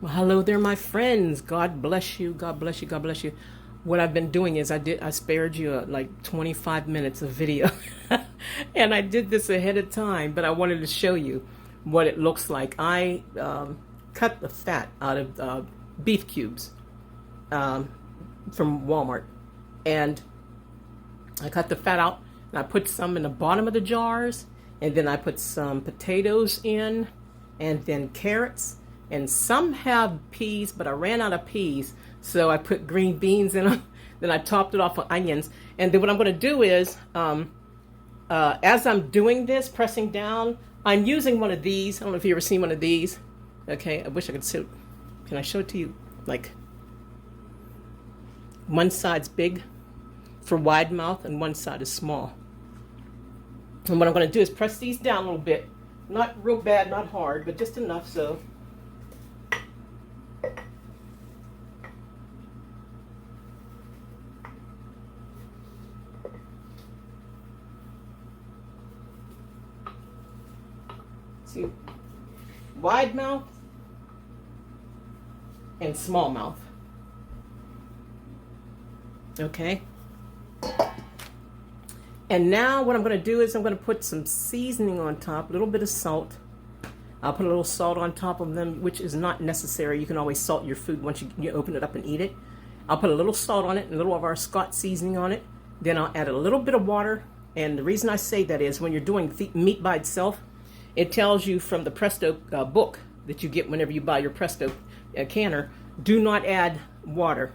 Well, hello there, my friends. God bless you. God bless you. God bless you. What I've been doing is I spared you like 25 minutes of video. And I did this ahead of time, but I wanted to show you what it looks like. I cut the fat out of beef cubes from Walmart. And I cut the fat out and I put some in the bottom of the jars. And then I put some potatoes in and then carrots. And some have peas, but I ran out of peas, so I put green beans in them. Then I topped it off with onions. And then what I'm going to do is, as I'm doing this, pressing down, I'm using one of these. I don't know if you've ever seen one of these. Okay, I wish I could show. Can I show it to you? Like, one side's big for wide mouth, and one side is small. And what I'm going to do is press these down a little bit. Not real bad, not hard, but just enough so. See, wide mouth and small mouth. Okay. And now what I'm going to do is I'm going to put some seasoning on top, a little bit of salt. I'll put a little salt on top of them, which is not necessary. You can always salt your food once you open it up and eat it. I'll put a little salt on it and a little of our Scott seasoning on it. Then I'll add a little bit of water. And the reason I say that is when you're doing meat by itself, it tells you from the Presto book that you get whenever you buy your Presto canner, do not add water.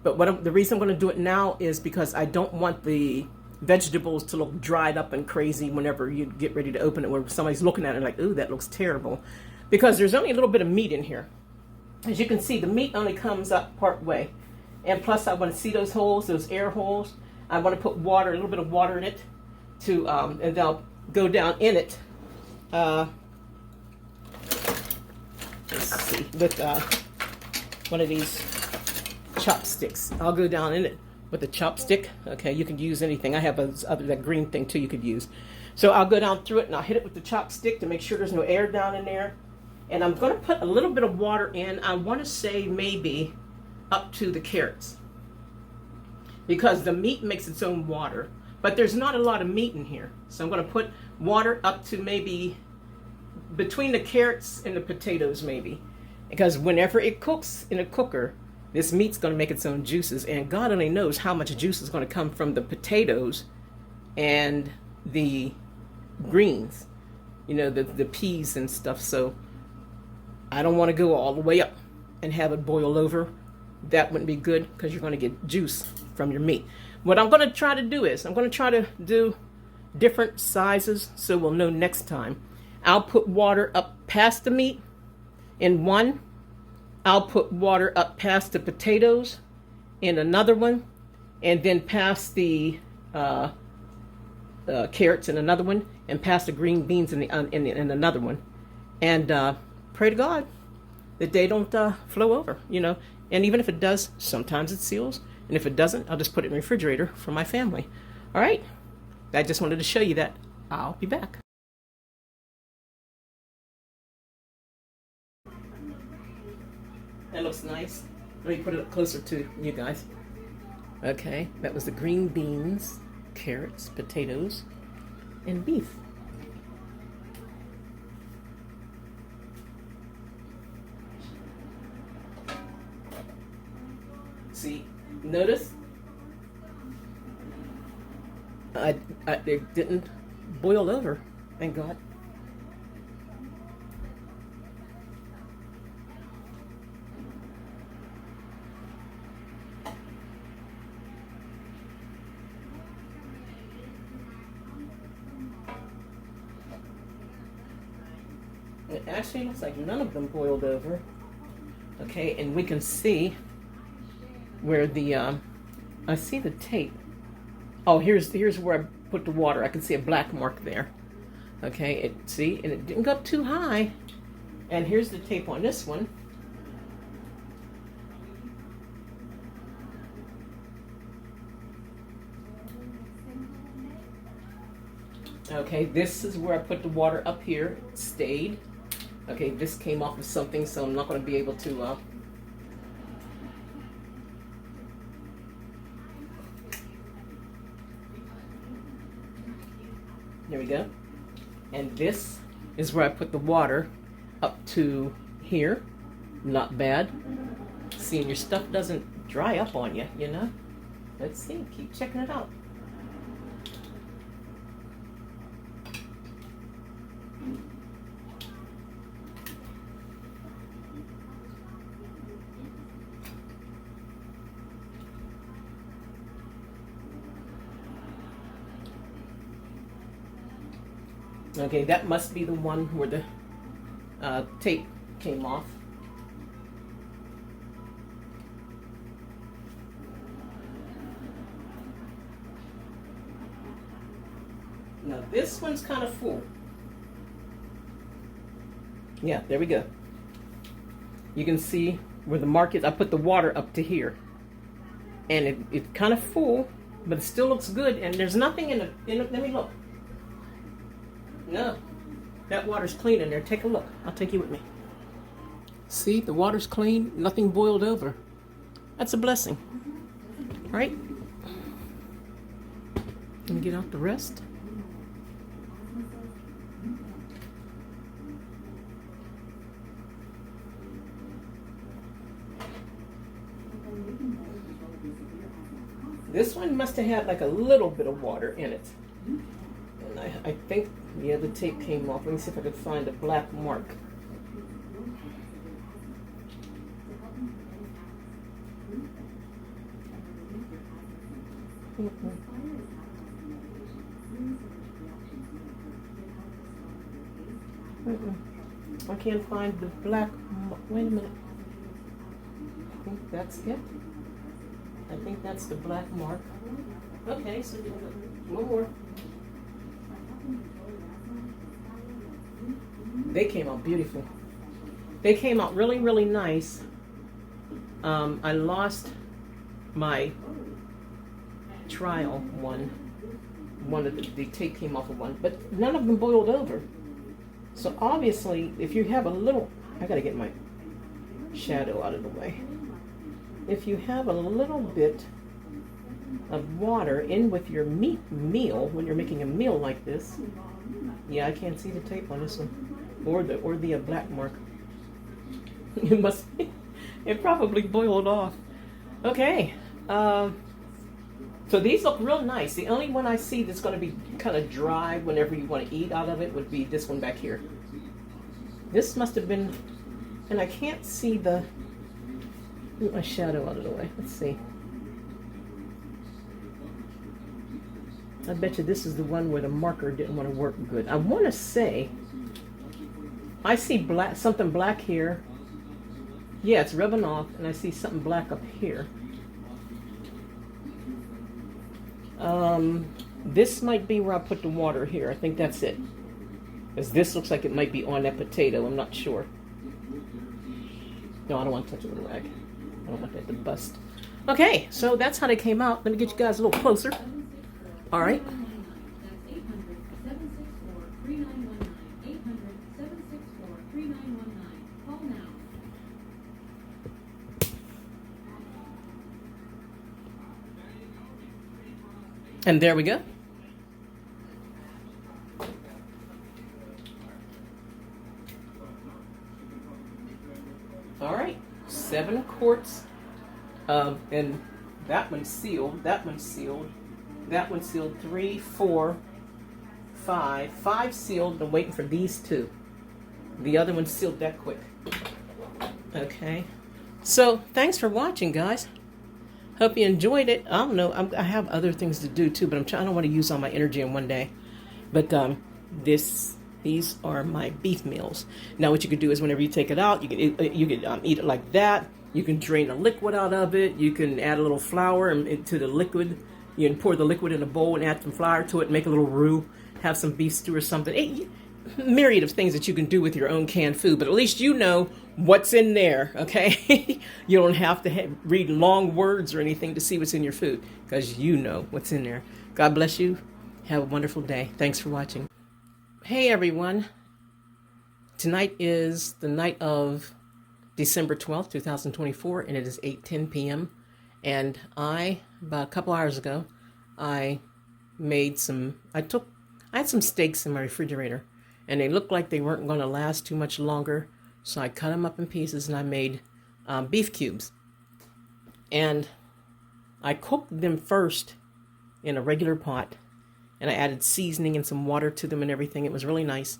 But the reason I'm going to do it now is because I don't want the vegetables to look dried up and crazy whenever you get ready to open it, where somebody's looking at it like, ooh, that looks terrible. Because there's only a little bit of meat in here. As you can see, the meat only comes up part way. And plus I want to see those holes, those air holes. I want to put water, a little bit of water in it, to and I'll go down in it. Let's see, with one of these chopsticks. I'll go down in it with a chopstick. Okay, you can use anything. I have that green thing too you could use. So I'll go down through it and I'll hit it with the chopstick to make sure there's no air down in there. And I'm going to put a little bit of water in. I want to say maybe up to the carrots, because the meat makes its own water. But there's not a lot of meat in here. So I'm going to put water up to maybe between the carrots and the potatoes maybe. Because whenever it cooks in a cooker, this meat's going to make its own juices. And God only knows how much juice is going to come from the potatoes and the greens. You know, the peas and stuff. So I don't want to go all the way up and have it boil over. That wouldn't be good because you're going to get juice from your meat. What I'm going to try to do is I'm going to try to do different sizes so we'll know next time. I'll put water up past the meat in one. I'll put water up past the potatoes in another one, and then past the carrots in another one, and past the green beans in another one. And pray to God that they don't flow over, you know. And even if it does, sometimes it seals. And if it doesn't, I'll just put it in the refrigerator for my family. All right? I just wanted to show you that. I'll be back. That looks nice. Let me put it up closer to you guys. Okay, that was the green beans, carrots, potatoes, and beef. See, notice it didn't boil over, thank God. It actually looks like none of them boiled over. Okay, and we can see where the I see the tape. Oh, here's where I put the water. I can see a black mark there. Okay, see, and it didn't go up too high. And here's the tape on this one. Okay, this is where I put the water up here. It stayed. Okay, this came off of something, so I'm not going to be able to there we go. And this is where I put the water up to here. Not bad. See, and your stuff doesn't dry up on you, you know? Let's see, keep checking it out. Okay, that must be the one where the tape came off. Now this one's kind of full. Yeah, there we go. You can see where the mark is. I put the water up to here. And it's kind of full, but it still looks good. And there's nothing in it. Let me look. No, that water's clean in there. Take a look. I'll take you with me. See, the water's clean. Nothing boiled over. That's a blessing. Right? Let me get out the rest. This one must have had like a little bit of water in it. And I think the other tape came off. Let me see if I could find a black mark. I can't find the black mark. Wait a minute. I think that's it. I think that's the black mark. Okay, so one more. They came out beautiful. They came out really, really nice. I lost my trial one. One of the tape came off of one, but none of them boiled over. So obviously, if you have a little, I gotta get my shadow out of the way. If you have a little bit of water in with your meal, when you're making a meal like this, yeah, I can't see the tape on this one, or the black mark. It must be, it probably boiled off. Okay, so these look real nice. The only one I see that's going to be kind of dry whenever you want to eat out of it would be this one back here. This must have been, and I can't see the. Get my shadow out of the way. Let's see. I bet you this is the one where the marker didn't want to work good. I want to say I see black, something black here. Yeah, it's rubbing off, and I see something black up here. This might be where I put the water here. I think that's it. Because this looks like it might be on that potato. I'm not sure. No, I don't want to touch it with a rag. I don't want that to bust. Okay, so that's how they came out. Let me get you guys a little closer. All right. And there we go. All right, 7 quarts of, and that one's sealed, that one's sealed, that one's sealed, 3, 4, 5, 5 sealed. I'm waiting for these 2. The other one sealed that quick. Okay, so thanks for watching, guys. Hope you enjoyed it. I don't know, I have other things to do too, but I don't want to use all my energy in one day. But these are my beef meals. Now what you can do is whenever you take it out, you can eat it like that. You can drain the liquid out of it. You can add a little flour into the liquid. You can pour the liquid in a bowl and add some flour to it, make a little roux, have some beef stew or something. Myriad of things that you can do with your own canned food, but at least you know what's in there, okay? You don't have to read long words or anything to see what's in your food, because you know what's in there. God bless you. Have a wonderful day. Thanks for watching. Hey everyone. Tonight is the night of December 12th, 2024, and it is 8:10 p.m. And about a couple hours ago, I had some steaks in my refrigerator, and they looked like they weren't going to last too much longer, so I cut them up in pieces, and I made beef cubes. And I cooked them first in a regular pot, and I added seasoning and some water to them and everything. It was really nice.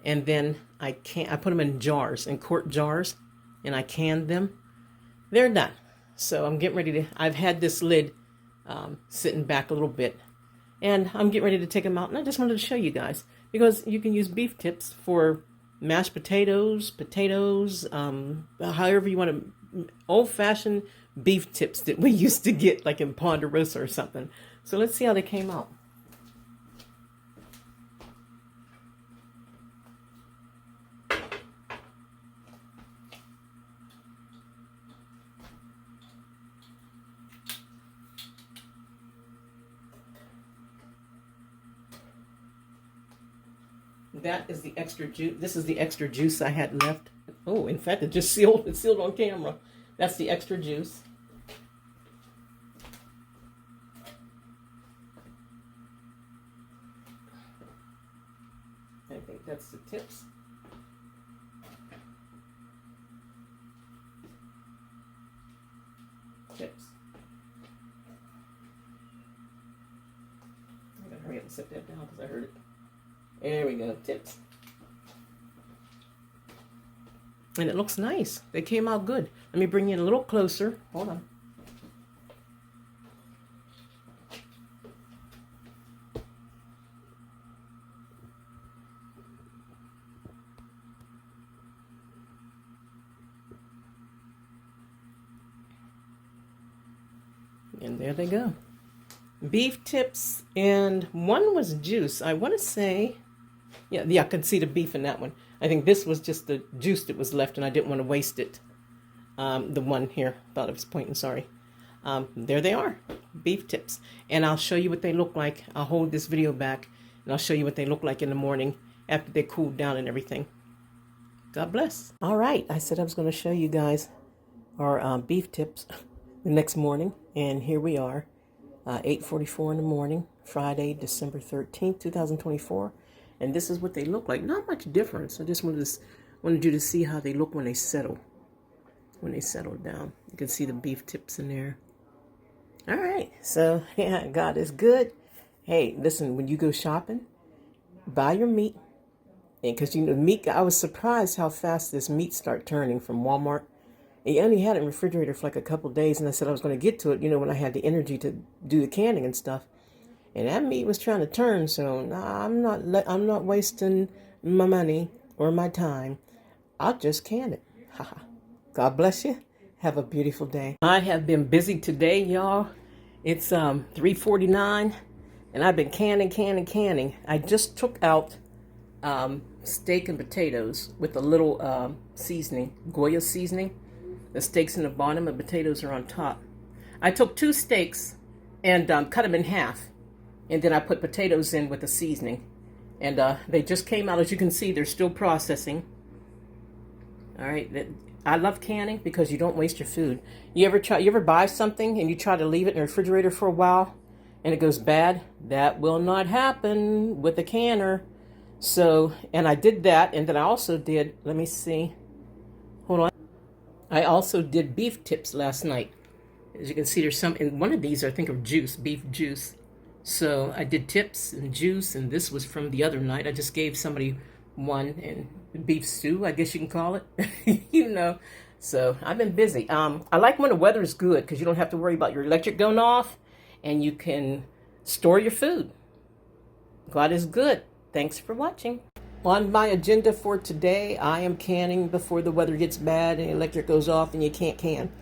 And then I put them in jars, in quart jars, and I canned them. They're done. So I'm getting ready to, I've had this lid sitting back a little bit, and I'm getting ready to take them out. And I just wanted to show you guys, because you can use beef tips for mashed potatoes, however you want to, old-fashioned beef tips that we used to get like in Ponderosa or something. So let's see how they came out. That is the extra juice. This is the extra juice I had left. Oh, in fact, it just sealed. It's sealed on camera. That's the extra juice. I think that's the tips. Tips. I gotta hurry up and set that down because I heard it. There we go, tips. And it looks nice. They came out good. Let me bring you in a little closer. Hold on. And there they go. Beef tips, and one was juice. I want to say, yeah, I could see the beef in that one. I think this was just the juice that was left, and I didn't want to waste it. The one here, thought I was pointing, sorry. There they are, beef tips. And I'll show you what they look like. I'll hold this video back, and I'll show you what they look like in the morning after they cooled down and everything. God bless. All right, I said I was going to show you guys our beef tips the next morning, and here we are. 8:44 in the morning, Friday, December 13th, 2024. And this is what they look like. Not much difference. I just wanted you to see how they look when they settle. When they settle down. You can see the beef tips in there. All right. So, yeah, God is good. Hey, listen, when you go shopping, buy your meat. And because, you know, meat, I was surprised how fast this meat start turning from Walmart. I only had it in the refrigerator for like a couple days, and I said I was going to get to it, you know, when I had the energy to do the canning and stuff. And that meat was trying to turn, so I'm not wasting my money or my time. I'll just can it. God bless you. Have a beautiful day. I have been busy today, y'all. It's 3:49, and I've been canning. I just took out steak and potatoes with a little seasoning, Goya seasoning. The steak's in the bottom and potatoes are on top. I took 2 steaks and cut them in half. And then I put potatoes in with the seasoning. And they just came out. As you can see, they're still processing. All right. I love canning because you don't waste your food. You ever buy something and you try to leave it in the refrigerator for a while and it goes bad? That will not happen with a canner. So, and I did that. And then I also did, let me see. Hold on. I also did beef tips last night. As you can see, there's some, in one of these, I think, of juice, beef juice. So I did tips and juice, and this was from the other night. I just gave somebody one, and beef stew, I guess you can call it. You know, so I've been busy. I like when the weather is good because you don't have to worry about your electric going off, and you can store your food. God is good. Thanks for watching. On my agenda for today, I am canning before the weather gets bad and the electric goes off and you can't can.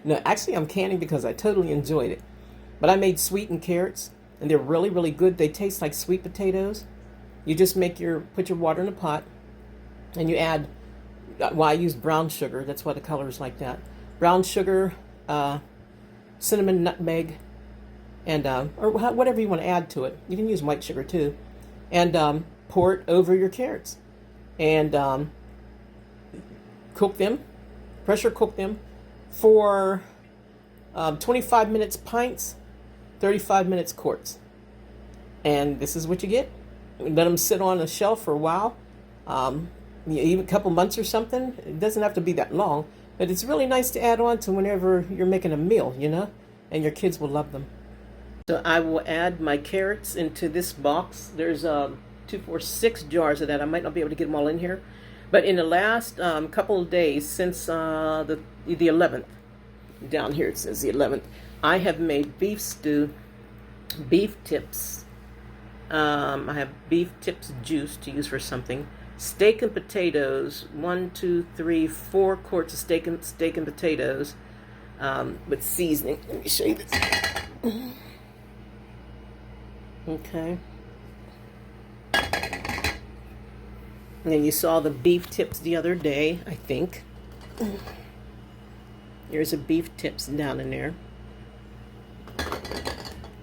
No, actually I'm canning because I totally enjoyed it. But I made sweetened carrots, and they're really, really good. They taste like sweet potatoes. You just put your water in a pot, and you add, well, I use brown sugar. That's why the color is like that. Brown sugar, cinnamon, nutmeg, and or whatever you want to add to it. You can use white sugar too. And pour it over your carrots. and cook them, pressure cook them for 25 minutes pints, 35 minutes quarts. And this is what you get. Let them sit on a shelf for a while, even a couple months or something. It doesn't have to be that long, but it's really nice to add on to whenever you're making a meal, you know, and your kids will love them. So I will add my carrots into this box. There's 2, 4, 6 jars of that. I might not be able to get them all in here, but in the last couple of days, since the 11th, down here it says the 11th, I have made beef stew, beef tips. I have beef tips juice to use for something. Steak and potatoes, 1, 2, 3, 4 quarts of steak and potatoes with seasoning. Let me show you this. Okay. And then you saw the beef tips the other day, I think. There's a beef tips down in there.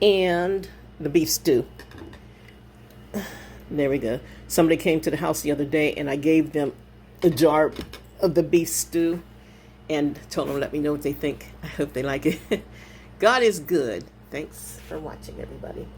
And the beef stew. There we go. Somebody came to the house the other day and I gave them a jar of the beef stew and told them, let me know what they think. I hope they like it. God is good. Thanks for watching, everybody.